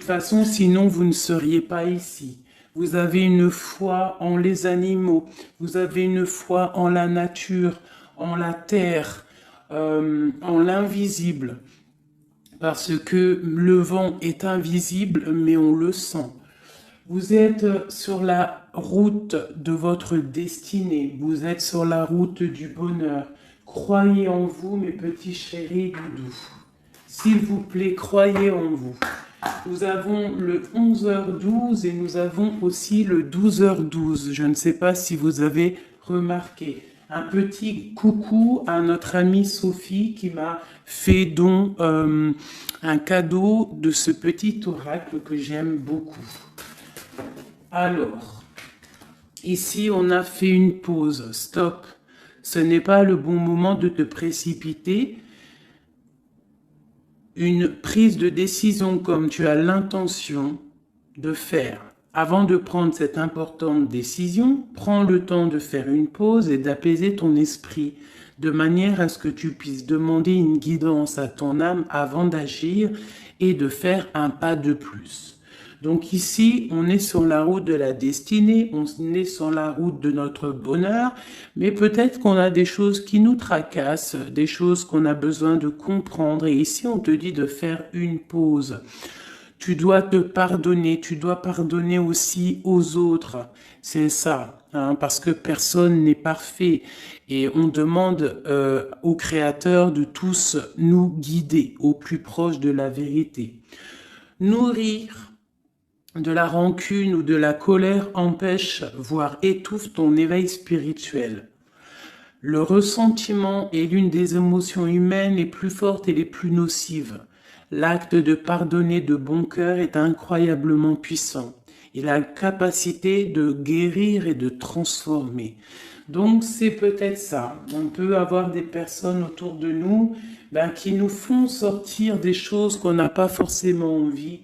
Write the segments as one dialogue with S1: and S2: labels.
S1: toute façon, sinon vous ne seriez pas ici. Vous avez une foi en les animaux, vous avez une foi en la nature, en la terre, en l'invisible. Parce que le vent est invisible, mais on le sent. Vous êtes sur la route de votre destinée, vous êtes sur la route du bonheur. Croyez en vous, mes petits chéris doudous. S'il vous plaît, croyez en vous. Nous avons le 11h12 et nous avons aussi le 12h12. Je ne sais pas si vous avez remarqué. Un petit coucou à notre amie Sophie qui m'a fait don un cadeau de ce petit oracle que j'aime beaucoup. Alors, ici on a fait une pause. Stop. Ce n'est pas le bon moment de te précipiter. Une prise de décision comme tu as l'intention de faire. Avant de prendre cette importante décision, prends le temps de faire une pause et d'apaiser ton esprit, de manière à ce que tu puisses demander une guidance à ton âme avant d'agir et de faire un pas de plus. Donc ici, on est sur la route de la destinée, on est sur la route de notre bonheur, mais peut-être qu'on a des choses qui nous tracassent, des choses qu'on a besoin de comprendre. Et ici, on te dit de faire une pause. Tu dois te pardonner, tu dois pardonner aussi aux autres. C'est ça, hein, parce que personne n'est parfait. Et on demande au Créateur de tous nous guider au plus proche de la vérité. Nourrir de la rancune ou de la colère empêche, voire étouffe ton éveil spirituel. Le ressentiment est l'une des émotions humaines les plus fortes et les plus nocives. L'acte de pardonner de bon cœur est incroyablement puissant. Il a la capacité de guérir et de transformer. Donc c'est peut-être ça. On peut avoir des personnes autour de nous qui nous font sortir des choses qu'on n'a pas forcément envie.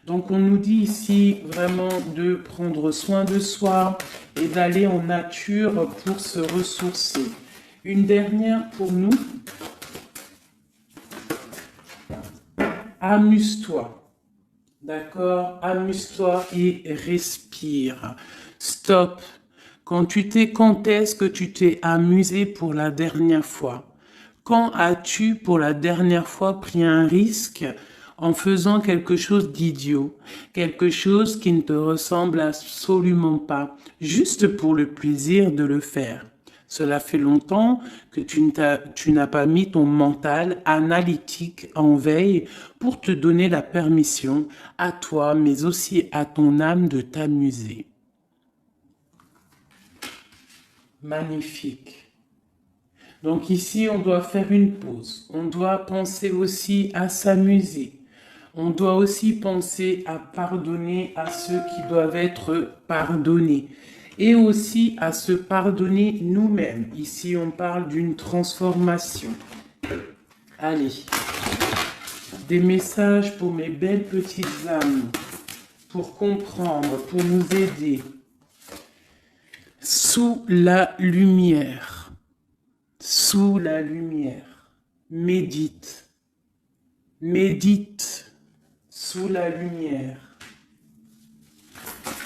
S1: Donc on nous dit ici vraiment de prendre soin de soi et d'aller en nature pour se ressourcer. Une dernière pour nous. Amuse-toi. D'accord? Amuse-toi et respire. Stop. Quand est-ce que tu t'es amusé pour la dernière fois? Quand as-tu pour la dernière fois pris un risque en faisant quelque chose d'idiot, quelque chose qui ne te ressemble absolument pas, juste pour le plaisir de le faire? Cela fait longtemps que tu n'as pas mis ton mental analytique en veille pour te donner la permission à toi, mais aussi à ton âme de t'amuser. Magnifique. Donc ici, on doit faire une pause. On doit penser aussi à s'amuser. On doit aussi penser à pardonner à ceux qui doivent être pardonnés. Et aussi à se pardonner nous-mêmes. Ici, on parle d'une transformation. Allez, des messages pour mes belles petites âmes, pour comprendre, pour nous aider. Sous la lumière, médite, médite sous la lumière.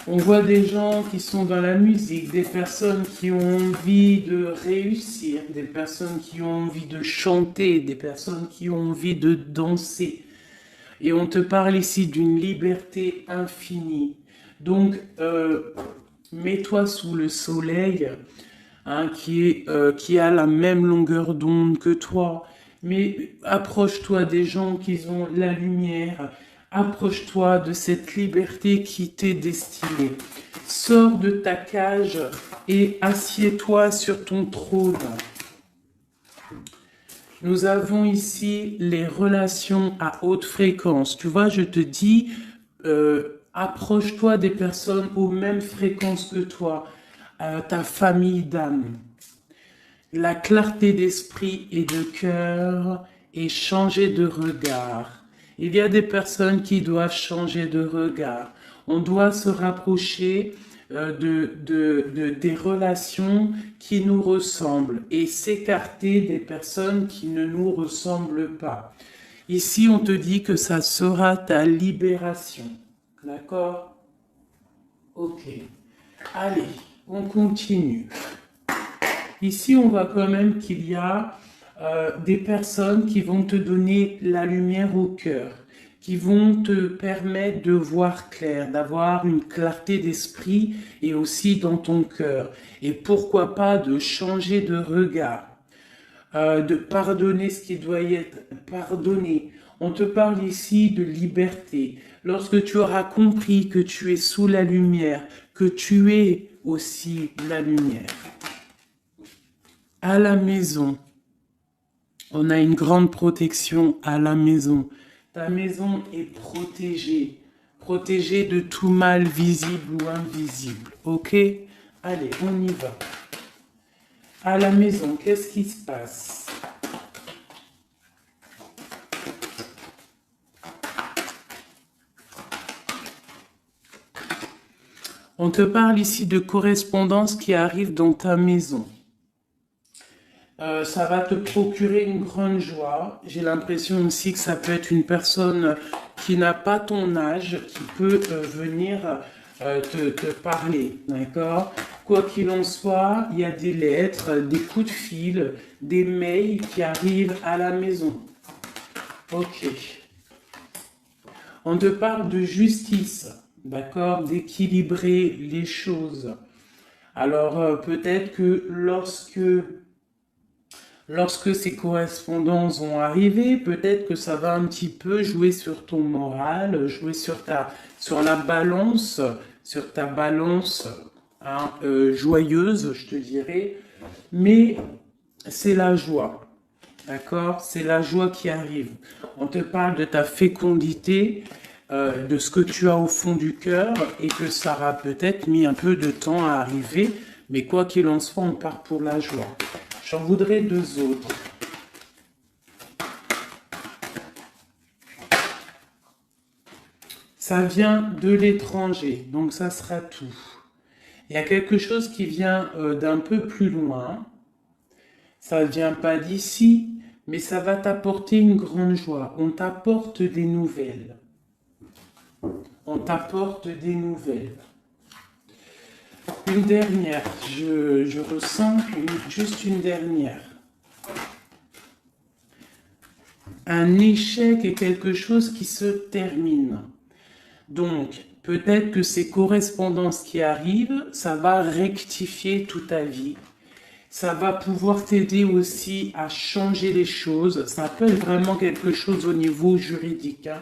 S1: On voit des gens qui sont dans la musique, des personnes qui ont envie de réussir, des personnes qui ont envie de chanter, des personnes qui ont envie de danser. Et on te parle ici d'une liberté infinie. Donc, mets-toi sous le soleil, hein, qui a la même longueur d'onde que toi. Mais approche-toi des gens qui ont la lumière. Approche-toi de cette liberté qui t'est destinée. Sors de ta cage et assieds-toi sur ton trône. Nous avons ici les relations à haute fréquence. Tu vois, je te dis, approche-toi des personnes aux mêmes fréquences que toi, ta famille d'âme. La clarté d'esprit et de cœur et changer de regard. Il y a des personnes qui doivent changer de regard. On doit se rapprocher des relations qui nous ressemblent et s'écarter des personnes qui ne nous ressemblent pas. Ici, on te dit que ça sera ta libération. D'accord? Ok. Allez, on continue. Ici, on voit quand même qu'il y a des personnes qui vont te donner la lumière au cœur, qui vont te permettre de voir clair, d'avoir une clarté d'esprit et aussi dans ton cœur. Et pourquoi pas de changer de regard, de pardonner ce qui doit être pardonné. On te parle ici de liberté. Lorsque tu auras compris que tu es sous la lumière, que tu es aussi la lumière. À la maison, on a une grande protection à la maison. Ta maison est protégée. Protégée de tout mal visible ou invisible. Ok? Allez, on y va. À la maison, qu'est-ce qui se passe? On te parle ici de correspondance qui arrive dans ta maison. Ça va te procurer une grande joie. J'ai l'impression aussi que ça peut être une personne qui n'a pas ton âge, qui peut venir te parler, d'accord? Quoi qu'il en soit, il y a des lettres, des coups de fil, des mails qui arrivent à la maison. Ok. On te parle de justice, d'accord? D'équilibrer les choses. Alors, peut-être que lorsque ces correspondances vont arriver, peut-être que ça va un petit peu jouer sur ton moral, jouer sur la balance, sur ta balance hein, joyeuse, je te dirais. Mais c'est la joie, d'accord? C'est la joie qui arrive. On te parle de ta fécondité, de ce que tu as au fond du cœur et que ça aura peut-être mis un peu de temps à arriver, mais quoi qu'il en soit, on part pour la joie. J'en voudrais deux autres. Ça vient de l'étranger, donc ça sera tout. Il y a quelque chose qui vient d'un peu plus loin. Ça ne vient pas d'ici, mais ça va t'apporter une grande joie. On t'apporte des nouvelles. On t'apporte des nouvelles. Une dernière, je ressens juste une dernière. Un échec est quelque chose qui se termine. Donc, peut-être que ces correspondances qui arrivent, ça va rectifier toute ta vie. Ça va pouvoir t'aider aussi à changer les choses. Ça peut être vraiment quelque chose au niveau juridique. Hein.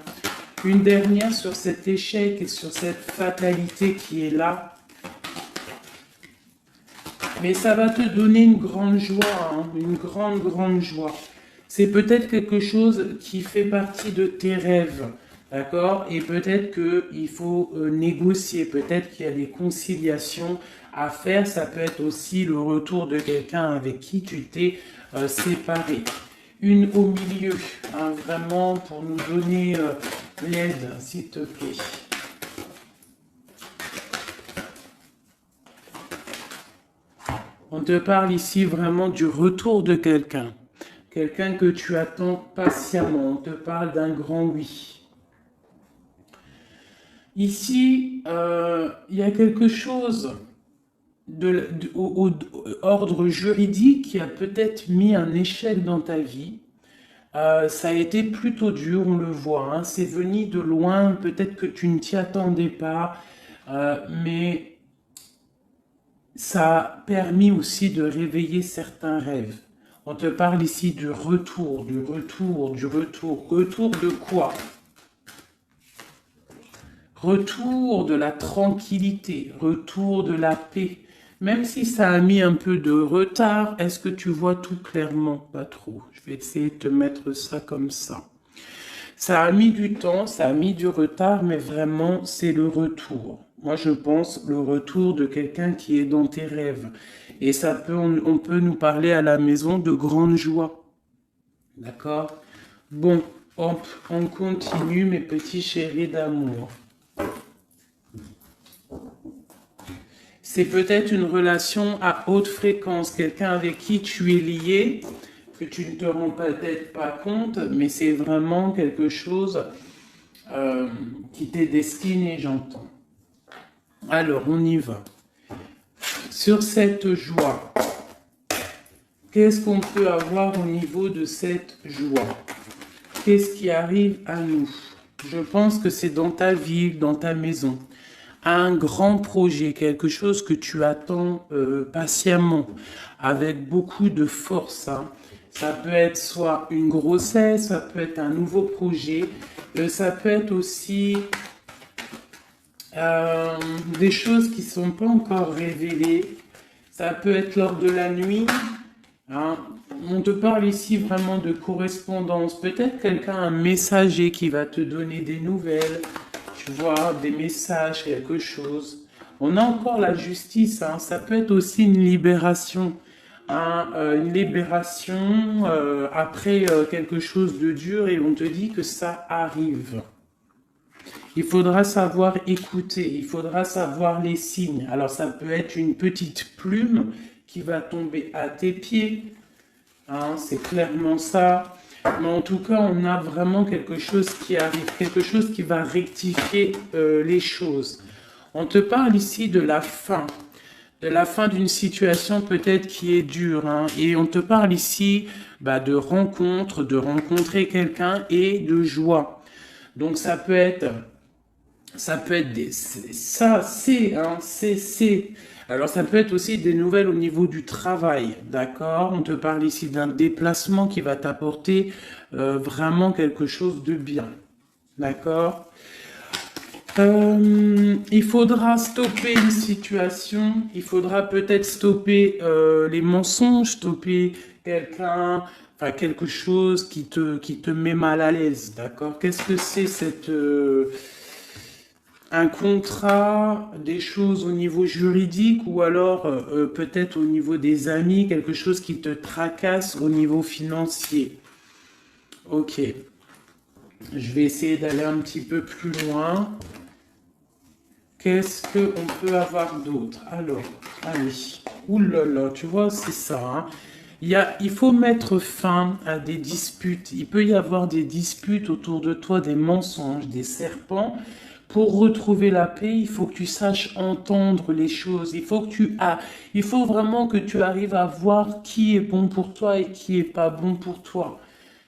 S1: Une dernière sur cet échec et sur cette fatalité qui est là. Mais ça va te donner une grande joie, hein, une grande joie. C'est peut-être quelque chose qui fait partie de tes rêves, d'accord? Et peut-être qu'il faut négocier, peut-être qu'il y a des conciliations à faire. Ça peut être aussi le retour de quelqu'un avec qui tu t'es séparé. Une au milieu, hein, vraiment pour nous donner l'aide, s'il te plaît. On te parle ici vraiment du retour de quelqu'un. Quelqu'un que tu attends patiemment. On te parle d'un grand oui. Ici, il y a quelque chose au ordre juridique qui a peut-être mis un échec dans ta vie. Ça a été plutôt dur, on le voit. Hein. C'est venu de loin, peut-être que tu ne t'y attendais pas. Mais ça a permis aussi de réveiller certains rêves. On te parle ici du retour, du retour, du retour. Retour de quoi? Retour de la tranquillité, retour de la paix. Même si ça a mis un peu de retard, est-ce que tu vois tout clairement? Pas trop. Je vais essayer de te mettre ça comme ça. Ça a mis du temps, ça a mis du retard, mais vraiment, c'est le retour. Moi, je pense le retour de quelqu'un qui est dans tes rêves. Et on peut nous parler à la maison de grande joie. D'accord? Bon, hop, on continue, mes petits chéris d'amour. C'est peut-être une relation à haute fréquence, quelqu'un avec qui tu es lié, que tu ne te rends peut-être pas compte, mais c'est vraiment quelque chose qui t'est destiné, j'entends. Alors, on y va. Sur cette joie, qu'est-ce qu'on peut avoir au niveau de cette joie? Qu'est-ce qui arrive à nous? Je pense que c'est dans ta ville, dans ta maison. Un grand projet, quelque chose que tu attends patiemment, avec beaucoup de force. Hein. Ça peut être soit une grossesse, ça peut être un nouveau projet, ça peut être aussi des choses qui ne sont pas encore révélées. Ça peut être lors de la nuit. Hein. On te parle ici vraiment de correspondance. Peut-être quelqu'un, un messager qui va te donner des nouvelles. Tu vois, des messages, quelque chose. On a encore la justice. Hein. Ça peut être aussi une libération. Hein, une libération après quelque chose de dur et on te dit que ça arrive. Il faudra savoir écouter, il faudra savoir les signes. Alors ça peut être une petite plume qui va tomber à tes pieds. Hein, c'est clairement ça. Mais en tout cas, on a vraiment quelque chose qui arrive, quelque chose qui va rectifier les choses. On te parle ici de la fin d'une situation peut-être qui est dure. Hein, et on te parle ici de rencontre, de rencontrer quelqu'un et de joie. Donc ça peut être des... Ça, c'est... Hein, c'est... Alors, ça peut être aussi des nouvelles au niveau du travail, d'accord? On te parle ici d'un déplacement qui va t'apporter vraiment quelque chose de bien, d'accord? Il faudra stopper une situation, il faudra peut-être stopper les mensonges, stopper quelqu'un, enfin quelque chose qui te met mal à l'aise, d'accord? Qu'est-ce que c'est cette... un contrat, des choses au niveau juridique ou alors peut-être au niveau des amis, quelque chose qui te tracasse au niveau financier. Ok. Je vais essayer d'aller un petit peu plus loin. Qu'est-ce qu'on peut avoir d'autre? Alors, ah oui. Ouh là là, tu vois, c'est ça. Hein. Il faut mettre fin à des disputes. Il peut y avoir des disputes autour de toi, des mensonges, des serpents. Pour retrouver la paix, il faut que tu saches entendre les choses. Il faut vraiment que tu arrives à voir qui est bon pour toi et qui est pas bon pour toi.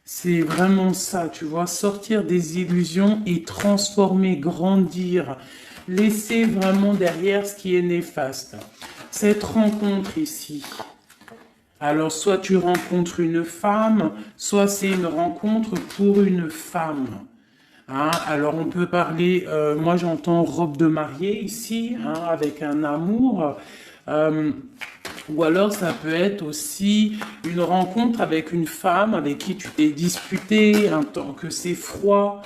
S1: C'est vraiment ça, tu vois, sortir des illusions et transformer, grandir, laisser vraiment derrière ce qui est néfaste. Cette rencontre ici. Alors, soit tu rencontres une femme, soit c'est une rencontre pour une femme. Hein, alors on peut parler, moi j'entends robe de mariée ici, hein, avec un amour, ou alors ça peut être aussi une rencontre avec une femme avec qui tu t'es disputé, un temps que c'est froid,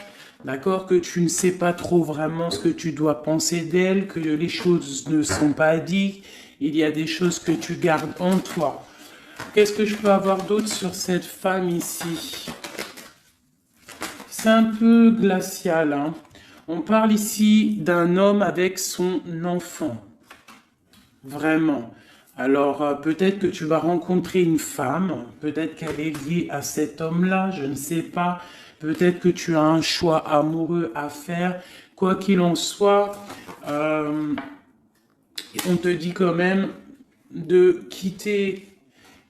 S1: d'accord, que tu ne sais pas trop vraiment ce que tu dois penser d'elle, que les choses ne sont pas dites, il y a des choses que tu gardes en toi. Qu'est-ce que je peux avoir d'autre sur cette femme ici ? C'est un peu glacial. Hein. On parle ici d'un homme avec son enfant. Vraiment. Alors, peut-être que tu vas rencontrer une femme. Peut-être qu'elle est liée à cet homme-là. Je ne sais pas. Peut-être que tu as un choix amoureux à faire. Quoi qu'il en soit, on te dit quand même de quitter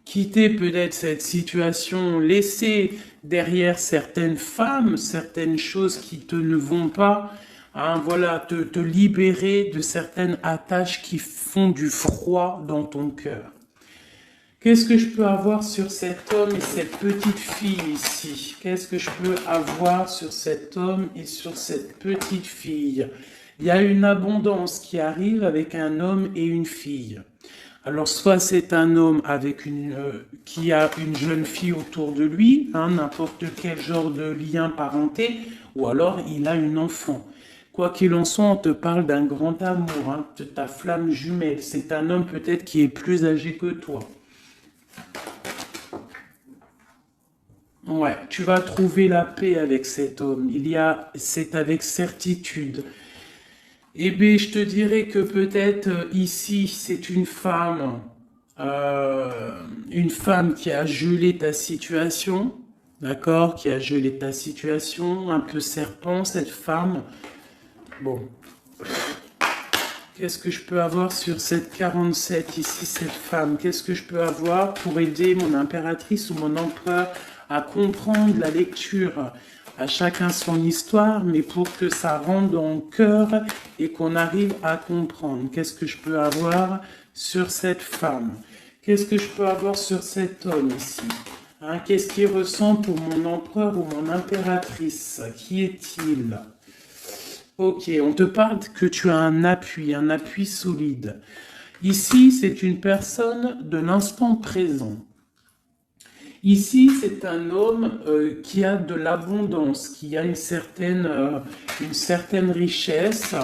S1: peut-être cette situation, laisser derrière certaines femmes, certaines choses qui te ne vont pas, hein, voilà, te libérer de certaines attaches qui font du froid dans ton cœur. Qu'est-ce que je peux avoir sur cet homme et cette petite fille ici? Qu'est-ce que je peux avoir sur cet homme et sur cette petite fille? Il y a une abondance qui arrive avec un homme et une fille. Alors, soit c'est un homme avec qui a une jeune fille autour de lui, hein, n'importe quel genre de lien parenté, ou alors il a une enfant. Quoi qu'il en soit, on te parle d'un grand amour, hein, de ta flamme jumelle. C'est un homme peut-être qui est plus âgé que toi. Ouais, tu vas trouver la paix avec cet homme. C'est avec certitude. Eh bien, je te dirais que peut-être ici, c'est une femme une femme qui a gelé ta situation, d'accord, qui a gelé ta situation, un peu serpent cette femme. Bon, qu'est-ce que je peux avoir sur cette 47 ici, cette femme? Qu'est-ce que je peux avoir pour aider mon impératrice ou mon empereur à comprendre la lecture? À chacun son histoire, mais pour que ça rentre dans le cœur et qu'on arrive à comprendre. Qu'est-ce que je peux avoir sur cette femme? Qu'est-ce que je peux avoir sur cet homme ici? Hein, qu'est-ce qu'il ressent pour mon empereur ou mon impératrice? Qui est-il? Ok, on te parle que tu as un appui solide. Ici, c'est une personne de l'instant présent. Ici, c'est un homme qui a de l'abondance, qui a une certaine richesse.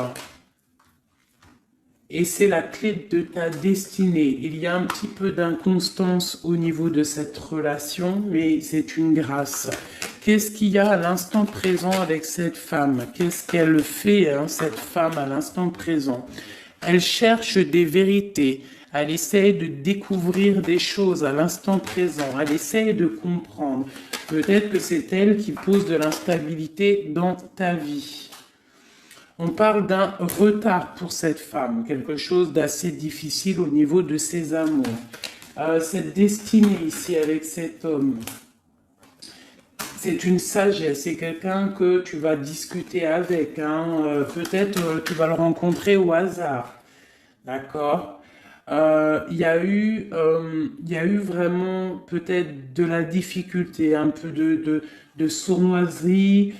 S1: Et c'est la clé de ta destinée. Il y a un petit peu d'inconstance au niveau de cette relation, mais c'est une grâce. Qu'est-ce qu'il y a à l'instant présent avec cette femme? Qu'est-ce qu'elle fait, hein, cette femme, à l'instant présent? Elle cherche des vérités. Elle essaie de découvrir des choses à l'instant présent. Elle essaie de comprendre. Peut-être que c'est elle qui pose de l'instabilité dans ta vie. On parle d'un retard pour cette femme, quelque chose d'assez difficile au niveau de ses amours. Cette destinée ici avec cet homme, c'est une sagesse, c'est quelqu'un que tu vas discuter avec. Hein. Peut-être tu vas le rencontrer au hasard. D'accord. Il y a eu vraiment peut-être de la difficulté, un peu de sournoiserie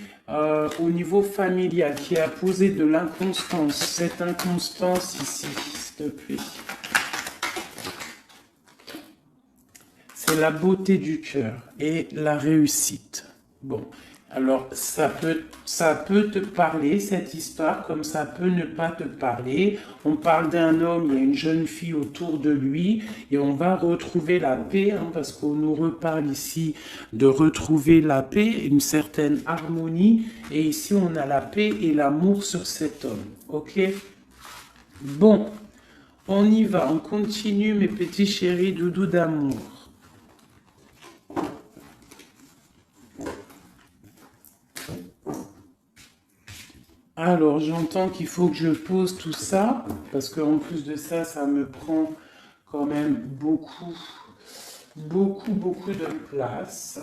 S1: au niveau familial qui a posé de l'inconstance. Cette inconstance ici, s'il te plaît. C'est la beauté du cœur et la réussite. Bon. Alors, ça peut te parler, cette histoire, comme ça peut ne pas te parler. On parle d'un homme, il y a une jeune fille autour de lui, et on va retrouver la paix, hein, parce qu'on nous reparle ici de retrouver la paix, une certaine harmonie, et ici on a la paix et l'amour sur cet homme. Ok? Bon, on y va, on continue mes petits chéris doudous d'amour. Alors, j'entends qu'il faut que je pose tout ça, parce qu'en plus de ça, ça me prend quand même beaucoup de place.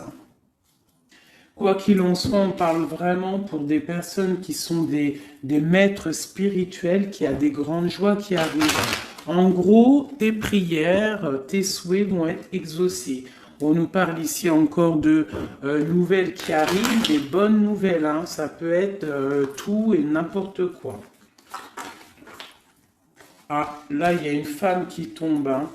S1: Quoi qu'il en soit, on parle vraiment pour des personnes qui sont des maîtres spirituels, qui a des grandes joies qui arrivent. En gros, tes prières, tes souhaits vont être exaucés. On nous parle ici encore de nouvelles qui arrivent, des bonnes nouvelles, hein. Ça peut être tout et n'importe quoi. Ah, là, il y a une femme qui tombe, hein.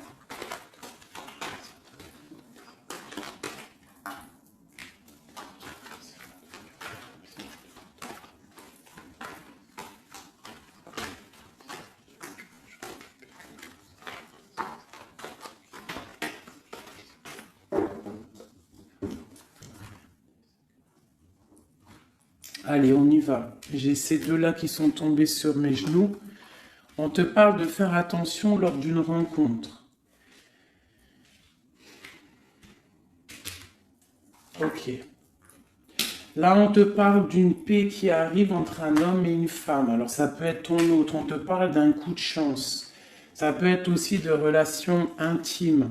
S1: Allez, on y va. J'ai ces deux-là qui sont tombés sur mes genoux. On te parle de faire attention lors d'une rencontre. Ok. Là, on te parle d'une paix qui arrive entre un homme et une femme. Alors, ça peut être ton autre. On te parle d'un coup de chance. Ça peut être aussi de relations intimes.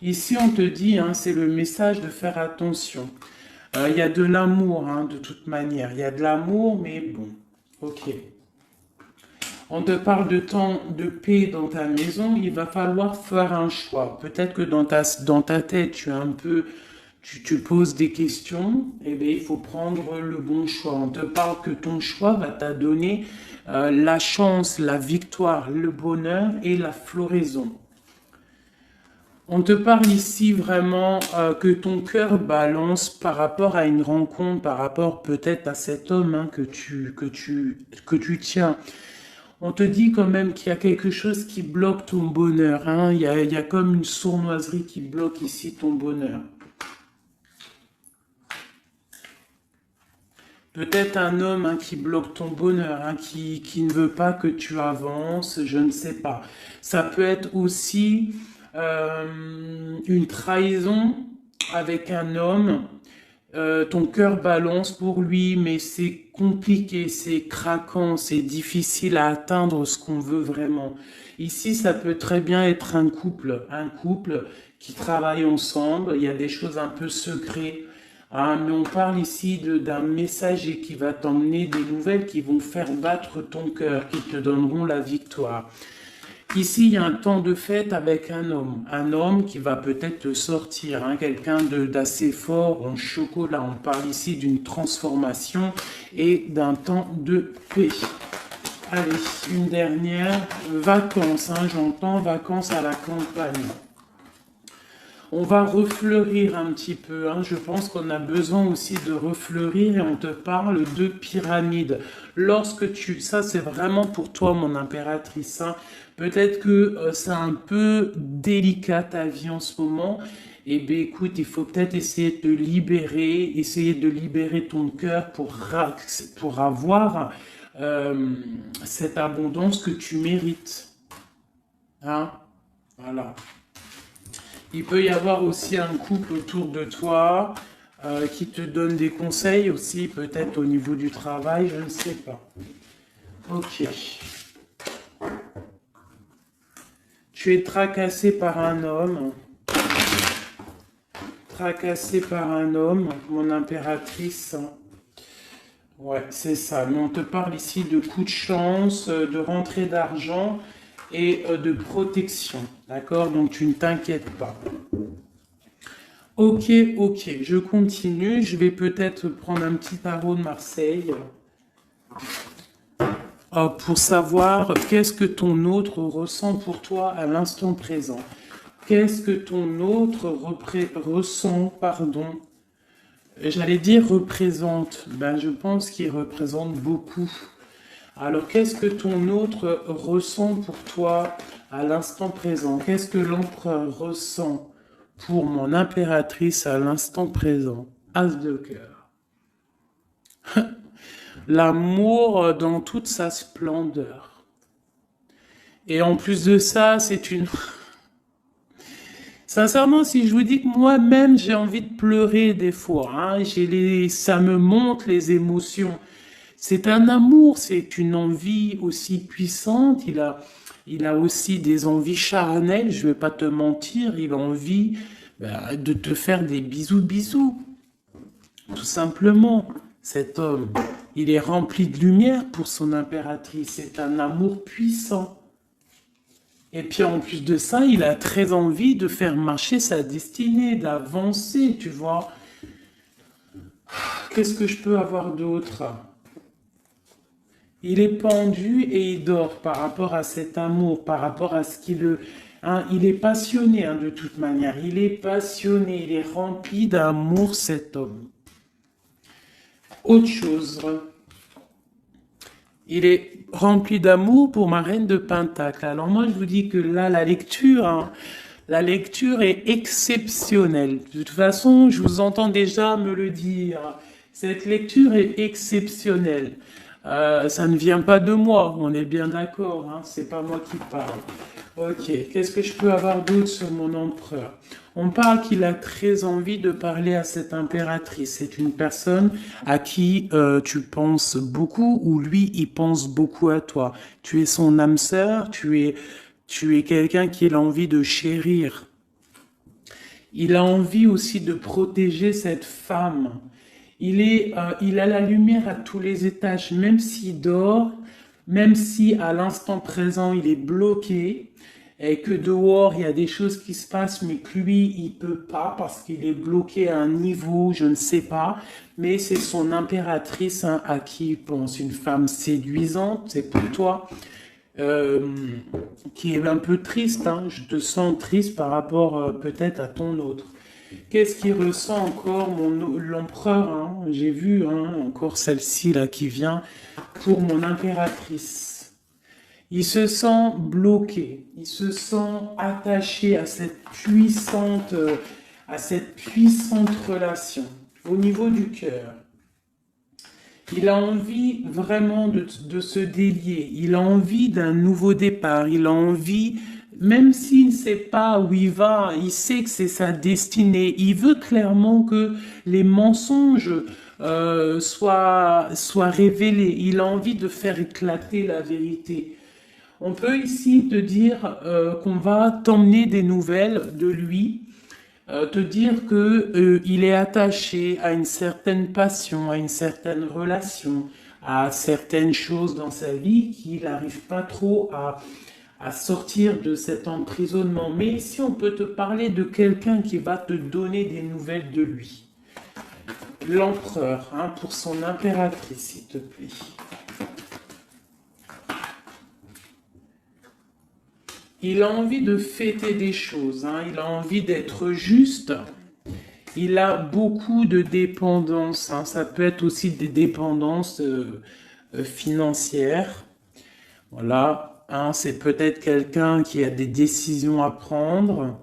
S1: Ici, on te dit, hein, c'est le message de faire attention. Il y a de l'amour, hein, de toute manière. Il y a de l'amour, mais bon, ok. On te parle de temps de paix dans ta maison. Il va falloir faire un choix. Peut-être que dans ta tête, tu poses des questions. Eh bien, il faut prendre le bon choix. On te parle que ton choix va te donner la chance, la victoire, le bonheur et la floraison. On te parle ici vraiment que ton cœur balance par rapport à une rencontre, par rapport peut-être à cet homme, hein, que tu tiens. On te dit quand même qu'il y a quelque chose qui bloque ton bonheur. Hein. Il y a comme une sournoiserie qui bloque ici ton bonheur. Peut-être un homme, hein, qui bloque ton bonheur, hein, qui ne veut pas que tu avances, je ne sais pas. Ça peut être aussi une trahison avec un homme. Ton cœur balance pour lui, mais c'est compliqué, c'est craquant, c'est difficile à atteindre ce qu'on veut vraiment. Ici, ça peut très bien être un couple qui travaille ensemble. Il y a des choses un peu secrètes, hein, mais on parle ici d'un messager qui va t'emmener des nouvelles qui vont faire battre ton cœur, qui te donneront la victoire. Ici, il y a un temps de fête avec un homme qui va peut-être te sortir, hein, quelqu'un d'assez fort en chocolat. On parle ici d'une transformation et d'un temps de paix. Allez, une dernière, vacances, hein, j'entends vacances à la campagne. On va refleurir un petit peu, hein. Je pense qu'on a besoin aussi de refleurir et on te parle de pyramide. Ça c'est vraiment pour toi mon impératrice, hein. Peut-être que c'est un peu délicat ta vie en ce moment. Eh bien écoute, il faut peut-être essayer de libérer ton cœur pour avoir cette abondance que tu mérites. Hein? Voilà. Il peut y avoir aussi un couple autour de toi qui te donne des conseils aussi, peut-être au niveau du travail, je ne sais pas. Ok. Tu es tracassé par un homme. Tracassé par un homme, mon impératrice. Ouais, c'est ça. Mais on te parle ici de coups de chance, de rentrée d'argent et de protection. D'accord? Donc tu ne t'inquiètes pas. Ok, je continue. Je vais peut-être prendre un petit tarot de Marseille pour savoir qu'est-ce que ton autre ressent pour toi à l'instant présent. Qu'est-ce que ton autre ressent, pardon. J'allais dire représente. Ben, je pense qu'il représente beaucoup. Alors, qu'est-ce que ton autre ressent pour toi à l'instant présent? Qu'est-ce que l'empereur ressent pour mon impératrice à l'instant présent? As de cœur. L'amour dans toute sa splendeur. Et en plus de ça, c'est une... Sincèrement, si je vous dis que moi-même, j'ai envie de pleurer des fois, hein, ça me monte les émotions. C'est un amour, c'est une envie aussi puissante. Il a aussi des envies charnelles, je vais pas te mentir. Il a envie de te faire des bisous. Tout simplement, cet homme, il est rempli de lumière pour son impératrice. C'est un amour puissant. Et puis en plus de ça, il a très envie de faire marcher sa destinée, d'avancer, tu vois. Qu'est-ce que je peux avoir d'autre? Il est pendu et il dort par rapport à cet amour, par rapport à ce qu'il... Hein, il est passionné, hein, de toute manière. Il est passionné, il est rempli d'amour, cet homme. Autre chose. Il est rempli d'amour pour ma reine de Pentacle. Alors moi, je vous dis que là, la lecture est exceptionnelle. De toute façon, je vous entends déjà me le dire. Cette lecture est exceptionnelle. Ça ne vient pas de moi, on est bien d'accord, hein, c'est pas moi qui parle. Ok, qu'est-ce que je peux avoir d'autre sur mon empereur? On parle qu'il a très envie de parler à cette impératrice. C'est une personne à qui tu penses beaucoup ou lui, il pense beaucoup à toi. Tu es son âme sœur, tu es quelqu'un qu'il a envie de chérir. Il a envie aussi de protéger cette femme. Il a la lumière à tous les étages, même s'il dort, même si à l'instant présent il est bloqué, et que dehors il y a des choses qui se passent, mais que lui il peut pas parce qu'il est bloqué à un niveau, je ne sais pas, mais c'est son impératrice, hein, à qui il pense, une femme séduisante, c'est pour toi, qui est un peu triste, hein, je te sens triste par rapport peut-être à ton autre. Qu'est-ce qu'il ressent encore l'empereur, hein, j'ai vu, hein, encore celle-ci là qui vient pour mon impératrice. Il se sent bloqué, il se sent attaché à cette puissante relation au niveau du cœur. Il a envie vraiment de se délier, il a envie d'un nouveau départ, il a envie même s'il ne sait pas où il va, il sait que c'est sa destinée. Il veut clairement que les mensonges soient révélés. Il a envie de faire éclater la vérité. On peut ici te dire qu'on va t'emmener des nouvelles de lui, te dire que il est attaché à une certaine passion, à une certaine relation, à certaines choses dans sa vie qu'il n'arrive pas trop à sortir de cet emprisonnement. Mais ici, on peut te parler de quelqu'un qui va te donner des nouvelles de lui. L'empereur, hein, pour son impératrice, s'il te plaît. Il a envie de fêter des choses, hein, il a envie d'être juste. Il a beaucoup de dépendances, hein, ça peut être aussi des dépendances financières. Voilà, hein, c'est peut-être quelqu'un qui a des décisions à prendre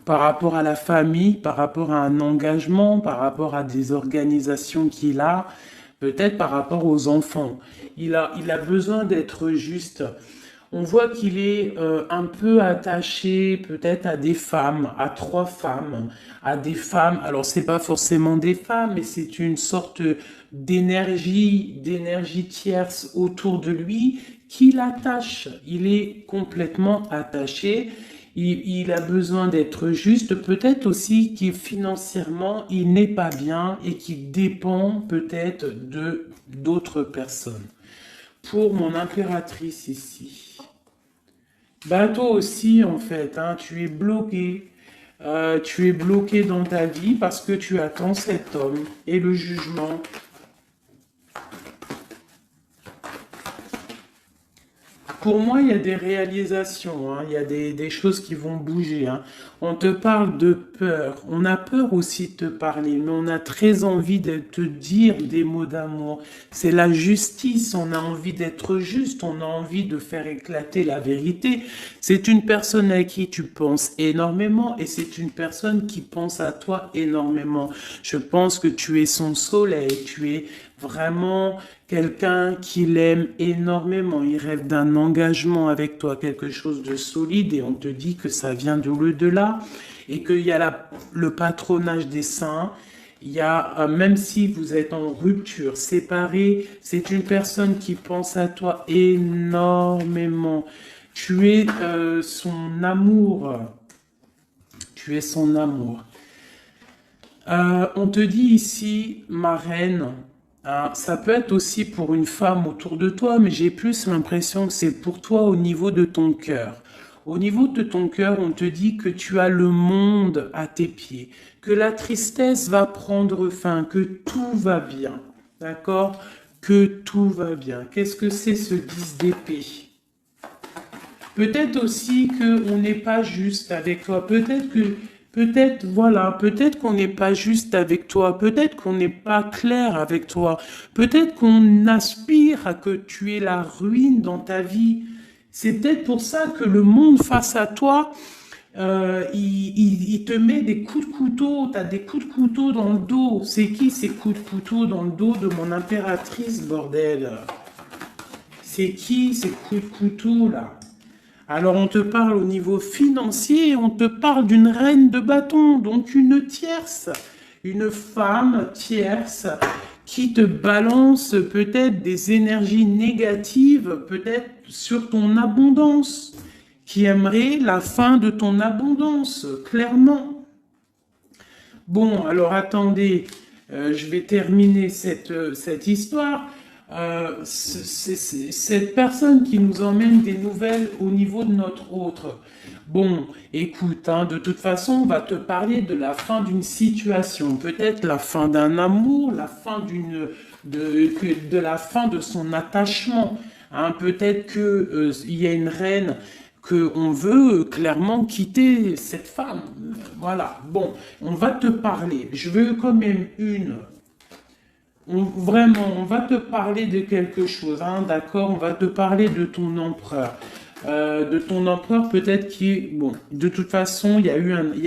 S1: par rapport à la famille, par rapport à un engagement, par rapport à des organisations qu'il a, peut-être par rapport aux enfants. Il a besoin d'être juste. On voit qu'il est un peu attaché peut-être à des femmes, à 3 femmes, à des femmes. Alors c'est pas forcément des femmes, mais c'est une sorte d'énergie tierce autour de lui qui l'attache. Il est complètement attaché. Il a besoin d'être juste. Peut-être aussi qu'il financièrement il n'est pas bien et qu'il dépend peut-être de d'autres personnes. Pour mon impératrice ici. Bah toi aussi en fait, hein, tu es bloqué. Tu es bloqué dans ta vie parce que tu attends cet homme et le jugement. Pour moi, il y a des réalisations, hein, il y a des choses qui vont bouger. Hein. On te parle de peur. On a peur aussi de te parler, mais on a très envie de te dire des mots d'amour. C'est la justice. On a envie d'être juste. On a envie de faire éclater la vérité. C'est une personne à qui tu penses énormément et c'est une personne qui pense à toi énormément. Je pense que tu es son soleil. Tu es vraiment quelqu'un qu'il aime énormément. Il rêve d'un engagement avec toi, quelque chose de solide, et on te dit que ça vient de l'au-delà et qu'il y a le patronage des saints. Il y a, même si vous êtes en rupture, séparés, c'est une personne qui pense à toi énormément. Tu es son amour. Tu es son amour. On te dit ici, ma reine, hein, ça peut être aussi pour une femme autour de toi, mais j'ai plus l'impression que c'est pour toi au niveau de ton cœur. Au niveau de ton cœur, on te dit que tu as le monde à tes pieds, que la tristesse va prendre fin, que tout va bien, d'accord? Que tout va bien. Qu'est-ce que c'est ce 10 d'épée? Peut-être aussi qu'on n'est pas juste avec toi, peut-être qu'on n'est pas juste avec toi, peut-être qu'on n'est pas clair avec toi, peut-être qu'on aspire à que tu aies la ruine dans ta vie. C'est peut-être pour ça que le monde face à toi, il te met des coups de couteau, tu as des coups de couteau dans le dos. C'est qui ces coups de couteau dans le dos de mon impératrice, bordel? C'est qui ces coups de couteau là? Alors on te parle au niveau financier, on te parle d'une reine de bâton, donc une tierce, une femme tierce qui te balance peut-être des énergies négatives, peut-être sur ton abondance, qui aimerait la fin de ton abondance, clairement. Bon, alors attendez, je vais terminer cette histoire. C'est cette personne qui nous emmène des nouvelles au niveau de notre autre. Bon, écoute, hein, de toute façon, on va te parler de la fin d'une situation, peut-être la fin d'un amour, la fin de la fin de son attachement. Hein, peut-être que il y a une reine qu'on veut clairement quitter cette femme. Voilà. Bon, on va te parler. Je veux quand même vraiment, on va te parler de quelque chose, hein, d'accord? On va te parler de ton empereur. De ton empereur peut-être qui est... Bon, de toute façon, il y a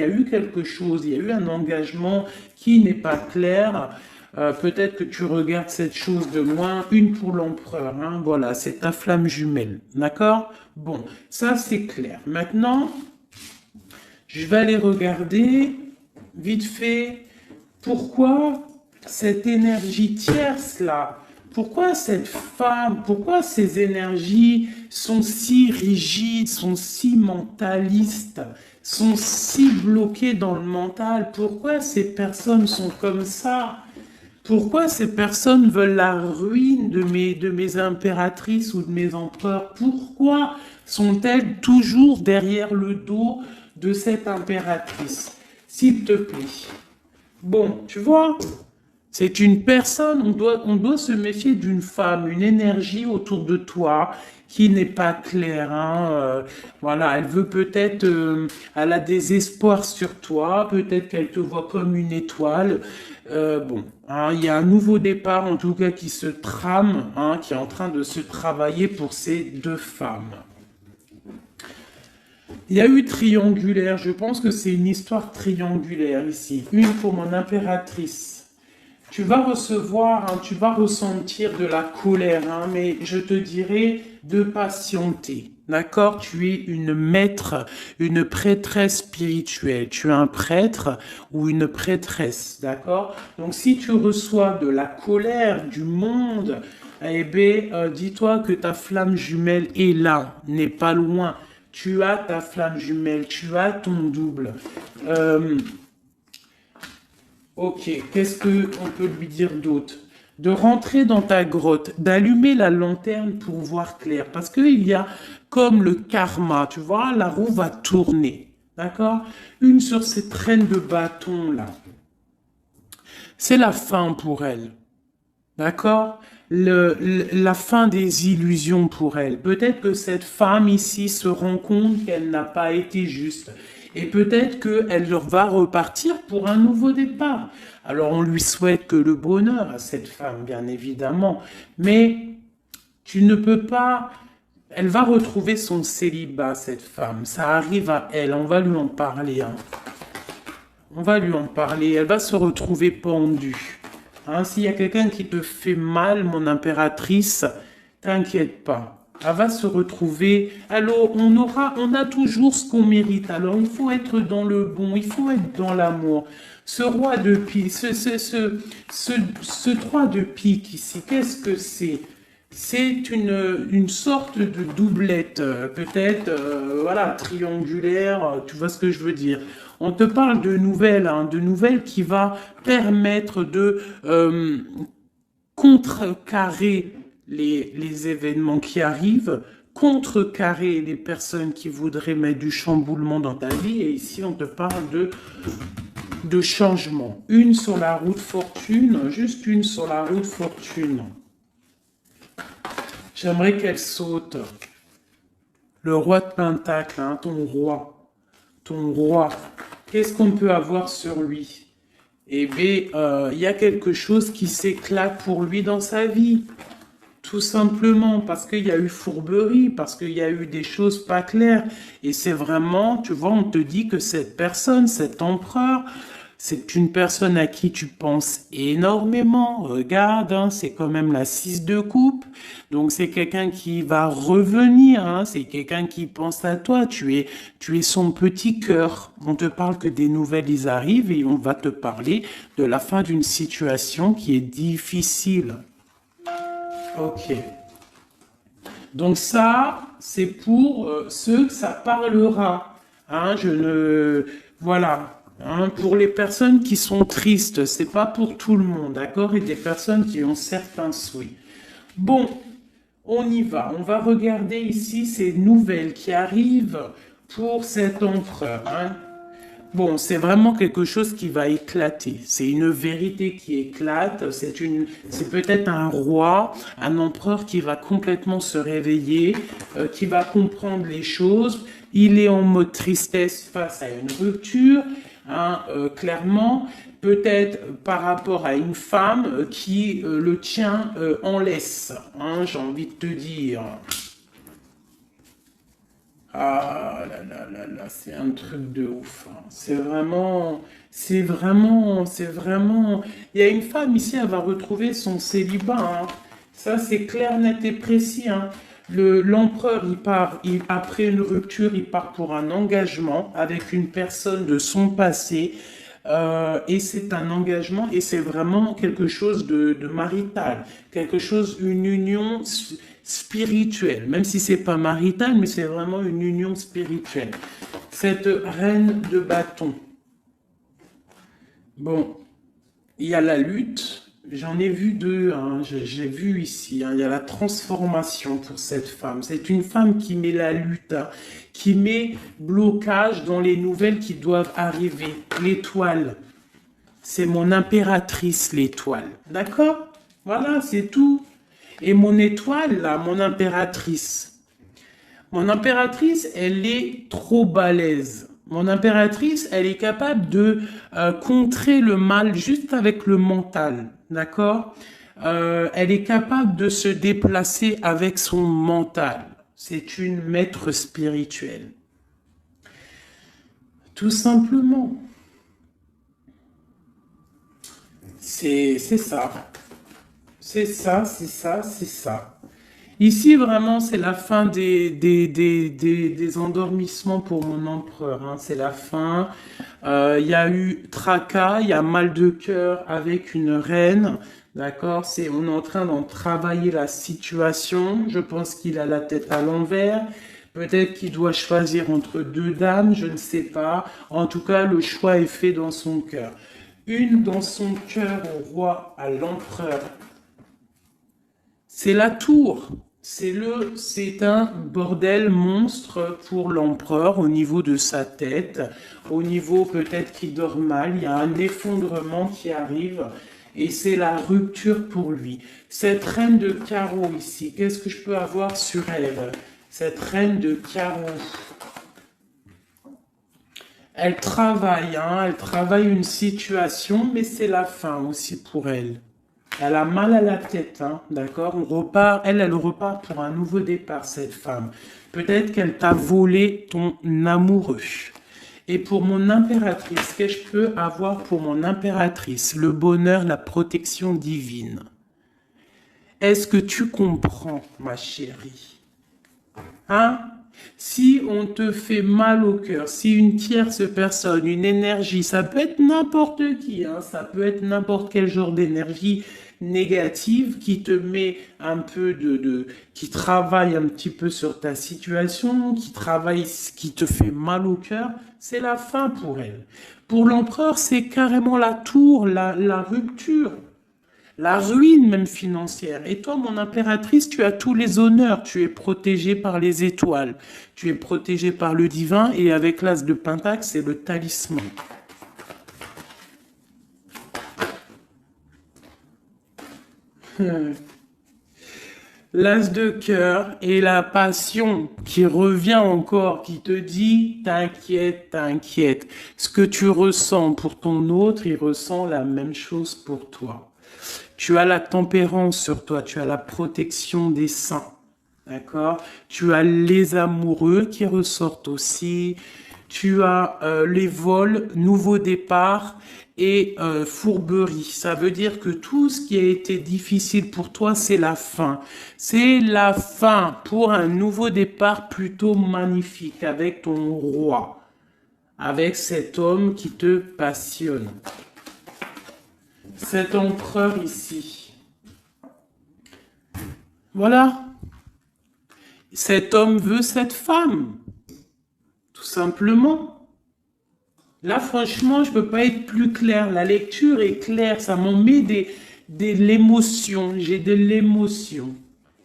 S1: eu quelque chose, il y a eu un engagement qui n'est pas clair. peut-être que tu regardes cette chose de loin, une pour l'empereur, hein, voilà, c'est ta flamme jumelle, d'accord? Bon, ça c'est clair. Maintenant, je vais aller regarder, vite fait, pourquoi cette énergie tierce là, pourquoi cette femme, pourquoi ces énergies sont si rigides, sont si mentalistes, sont si bloquées dans le mental, pourquoi ces personnes sont comme ça? Pourquoi ces personnes veulent la ruine de mes impératrices ou de mes empereurs? Pourquoi sont-elles toujours derrière le dos de cette impératrice? S'il te plaît. Bon, tu vois, c'est une personne, on doit se méfier d'une femme, une énergie autour de toi qui n'est pas claire. Hein, voilà, elle veut peut-être, elle a des espoirs sur toi, peut-être qu'elle te voit comme une étoile. Bon, hein, il y a un nouveau départ en tout cas qui se trame, hein, qui est en train de se travailler pour ces deux femmes. Il y a eu triangulaire, je pense que c'est une histoire triangulaire ici. Une pour mon impératrice. Tu vas recevoir, hein, tu vas ressentir de la colère, hein, mais je te dirais de patienter. D'accord? Tu es une maître, une prêtresse spirituelle. Tu es un prêtre ou une prêtresse. D'accord? Donc si tu reçois de la colère du monde, eh bien, dis-toi que ta flamme jumelle est là, n'est pas loin. Tu as ta flamme jumelle, tu as ton double. Ok, qu'est-ce qu'on peut lui dire d'autre? De rentrer dans ta grotte, d'allumer la lanterne pour voir clair. Parce qu'il y a comme le karma, tu vois, la roue va tourner. D'accord? Une sur ces traînes de bâton là. C'est la fin pour elle. D'accord? La fin des illusions pour elle. Peut-être que cette femme ici se rend compte qu'elle n'a pas été juste. Et peut-être qu'elle va repartir pour un nouveau départ. Alors on lui souhaite que le bonheur à cette femme, bien évidemment. Mais tu ne peux pas... Elle va retrouver son célibat, cette femme. Ça arrive à elle. On va lui en parler. Hein. On va lui en parler. Elle va se retrouver pendue. Hein, s'il y a quelqu'un qui te fait mal, mon impératrice, t'inquiète pas. Elle va se retrouver. Alors, on a toujours ce qu'on mérite. Alors, il faut être dans le bon, il faut être dans l'amour. Ce roi de pique, ce 3 de pique ici, qu'est-ce que c'est? C'est une sorte de doublette, peut-être, voilà, triangulaire, tu vois ce que je veux dire. On te parle de nouvelles, hein, de nouvelles qui va permettre de contrecarrer les événements qui arrivent, contrecarrer les personnes qui voudraient mettre du chamboulement dans ta vie. Et ici, on te parle de changement. Une sur la route fortune, juste une sur la route fortune. J'aimerais qu'elle saute. Le roi de Pentacle, hein, ton roi. Ton roi. Qu'est-ce qu'on peut avoir sur lui? Eh bien, il y a quelque chose qui s'éclate pour lui dans sa vie. Tout simplement parce qu'il y a eu fourberie, parce qu'il y a eu des choses pas claires. Et c'est vraiment, tu vois, on te dit que cette personne, cet empereur, c'est une personne à qui tu penses énormément. Regarde, hein, c'est quand même la 6 de coupe. Donc c'est quelqu'un qui va revenir. Hein, c'est quelqu'un qui pense à toi. Tu es son petit cœur. On te parle que des nouvelles, ils arrivent et on va te parler de la fin d'une situation qui est difficile. Ok. Donc ça, c'est pour ceux que ça parlera. Hein, voilà. Hein, pour les personnes qui sont tristes, c'est pas pour tout le monde, d'accord? Et des personnes qui ont certains souhaits. Bon, on y va. On va regarder ici ces nouvelles qui arrivent pour cet empereur. Hein. Bon, c'est vraiment quelque chose qui va éclater. C'est une vérité qui éclate. C'est peut-être un roi, un empereur qui va complètement se réveiller, qui va comprendre les choses. Il est en mode tristesse face à une rupture. Hein, clairement, peut-être par rapport à une femme qui le tient en laisse, hein, j'ai envie de te dire. Ah là là là là, c'est un truc de ouf, hein. C'est vraiment. Il y a une femme ici, elle va retrouver son célibat, hein. Ça, c'est clair, net et précis, hein. L'empereur, après une rupture, il part pour un engagement avec une personne de son passé. Et c'est un engagement et c'est vraiment quelque chose de marital, quelque chose, une union spirituelle, même si c'est pas marital, mais c'est vraiment une union spirituelle. Cette reine de bâton. Bon, il y a la lutte. J'en ai vu deux, hein, j'ai vu ici, hein, il y a la transformation pour cette femme. C'est une femme qui met la lutte, hein, qui met blocage dans les nouvelles qui doivent arriver. L'étoile, c'est mon impératrice, l'étoile. D'accord? Voilà, c'est tout. Et mon étoile, là, mon impératrice, elle est trop balèze. Mon impératrice, elle est capable de contrer le mal juste avec le mental, d'accord? Elle est capable de se déplacer avec son mental. C'est une maître spirituelle. Tout simplement. C'est ça. C'est ça, c'est ça, c'est ça. Ici, vraiment, c'est la fin des endormissements pour mon empereur, hein. C'est la fin. Il y a eu tracas, il y a mal de cœur avec une reine. D'accord? On est en train d'en travailler la situation. Je pense qu'il a la tête à l'envers. Peut-être qu'il doit choisir entre deux dames, je ne sais pas. En tout cas, le choix est fait dans son cœur. Une dans son cœur au roi, à l'empereur. C'est la tour. C'est un bordel monstre pour l'empereur au niveau de sa tête, au niveau peut-être qu'il dort mal, il y a un effondrement qui arrive et c'est la rupture pour lui. Cette reine de carreau ici, qu'est-ce que je peux avoir sur elle? Cette reine de carreau, elle travaille, hein, elle travaille une situation, mais c'est la fin aussi pour elle. Elle a mal à la tête, hein, d'accord? On repart, elle repart pour un nouveau départ, cette femme. Peut-être qu'elle t'a volé ton amoureux. Et pour mon impératrice, qu'est-ce que je peux avoir pour mon impératrice? Le bonheur, la protection divine. Est-ce que tu comprends, ma chérie? Hein? Si on te fait mal au cœur, si une tierce personne, une énergie, ça peut être n'importe qui, hein, ça peut être n'importe quel genre d'énergie négative qui te met un peu qui travaille un petit peu sur ta situation, qui te fait mal au cœur, c'est la fin pour elle. Pour l'empereur, c'est carrément la tour, la rupture. La ruine même financière. Et toi, mon impératrice, tu as tous les honneurs. Tu es protégée par les étoiles. Tu es protégée par le divin. Et avec l'as de Pentacle, c'est le talisman. L'as de cœur et la passion qui revient encore, qui te dit, t'inquiète, t'inquiète. Ce que tu ressens pour ton autre, il ressent la même chose pour toi. Tu as la tempérance sur toi, tu as la protection des saints, d'accord? Tu as les amoureux qui ressortent aussi, tu as les vols, nouveau départ et fourberie. Ça veut dire que tout ce qui a été difficile pour toi, c'est la fin. C'est la fin pour un nouveau départ plutôt magnifique avec ton roi, avec cet homme qui te passionne. Cet empereur ici. Voilà. Cet homme veut cette femme. Tout simplement. Là, franchement, je ne peux pas être plus clair. La lecture est claire. Ça m'en met de l'émotion. J'ai de l'émotion.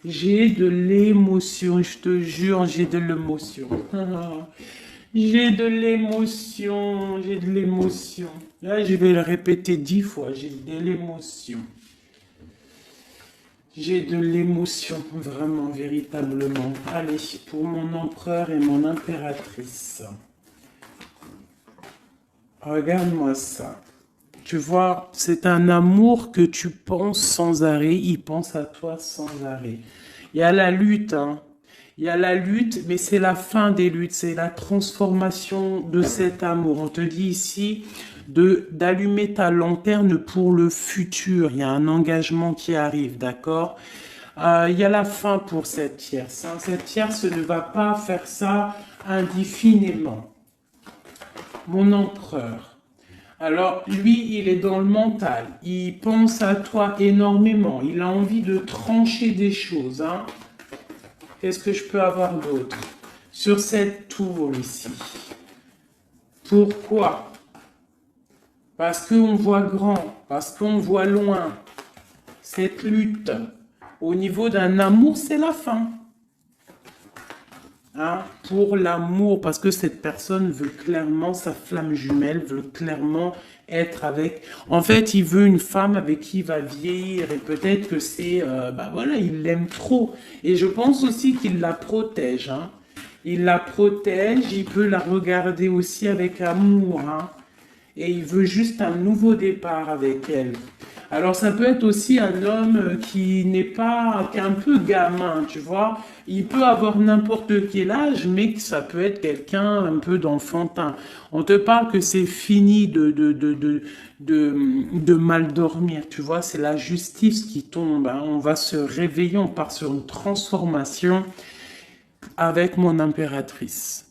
S1: J'ai de l'émotion. Je te jure, j'ai de l'émotion. J'ai de l'émotion. J'ai de l'émotion. Là, je vais le répéter 10 fois. J'ai de l'émotion. J'ai de l'émotion, vraiment, véritablement. Allez, pour mon empereur et mon impératrice. Regarde-moi ça. Tu vois, c'est un amour que tu penses sans arrêt. Il pense à toi sans arrêt. Il y a la lutte, hein. Il y a la lutte, mais c'est la fin des luttes, c'est la transformation de cet amour. On te dit ici d'allumer ta lanterne pour le futur. Il y a un engagement qui arrive, d'accord? Il y a la fin pour cette tierce. Hein. Cette tierce ne va pas faire ça indéfiniment. Mon empereur. Alors, lui, il est dans le mental. Il pense à toi énormément. Il a envie de trancher des choses. Hein. Qu'est-ce que je peux avoir d'autre? Sur cette tour ici. Pourquoi? Parce qu'on voit grand. Parce qu'on voit loin. Cette lutte. Au niveau d'un amour, c'est la fin. Hein, pour l'amour, parce que cette personne veut clairement, sa flamme jumelle veut clairement être avec... En fait, il veut une femme avec qui il va vieillir et peut-être que c'est... voilà, il l'aime trop. Et je pense aussi qu'il la protège. Hein. Il la protège, il peut la regarder aussi avec amour. Hein. Et il veut juste un nouveau départ avec elle. Alors ça peut être aussi un homme qui n'est pas, qui est un peu gamin, tu vois. Il peut avoir n'importe quel âge, mais que ça peut être quelqu'un un peu d'enfantin. On te parle que c'est fini de mal dormir, tu vois. C'est la justice qui tombe. Hein. On va se réveiller, on part sur une transformation avec mon impératrice.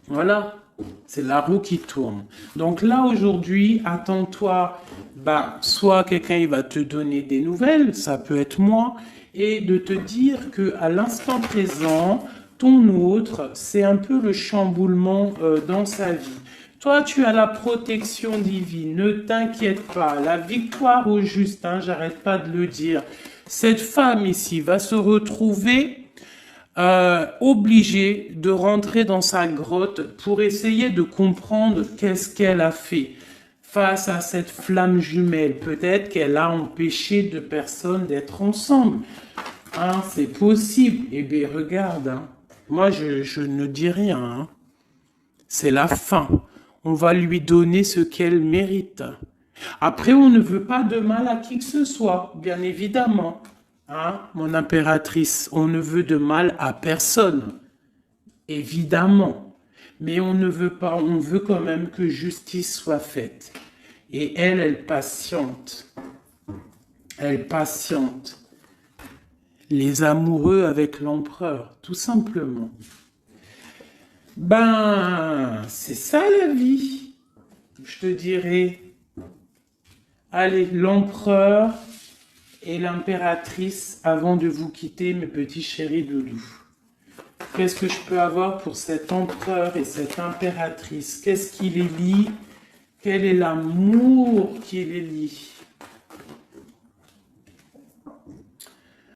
S1: Voilà. C'est la roue qui tourne. Donc là, aujourd'hui, attends-toi, soit quelqu'un il va te donner des nouvelles, ça peut être moi, et de te dire que à l'instant présent, ton autre, c'est un peu le chamboulement dans sa vie. Toi, tu as la protection divine, ne t'inquiète pas, la victoire au juste, hein, j'arrête pas de le dire. Cette femme ici va se retrouver obligée de rentrer dans sa grotte pour essayer de comprendre qu'est-ce qu'elle a fait face à cette flamme jumelle. Peut-être qu'elle a empêché deux personnes d'être ensemble. Hein, c'est possible. Eh bien, regarde. Hein. Moi, je ne dis rien. Hein. C'est la fin. On va lui donner ce qu'elle mérite. Après, on ne veut pas de mal à qui que ce soit, bien évidemment. Hein, mon impératrice, on ne veut de mal à personne, évidemment. Mais on ne veut pas, on veut quand même que justice soit faite. Et elle patiente. Elle patiente. Les amoureux avec l'empereur, tout simplement. C'est ça la vie. Je te dirais. Allez, l'empereur et l'impératrice avant de vous quitter, mes petits chéris doudous. Qu'est-ce que je peux avoir pour cet empereur et cette impératrice? Qu'est-ce qui les lie? Quel est l'amour qui les lie?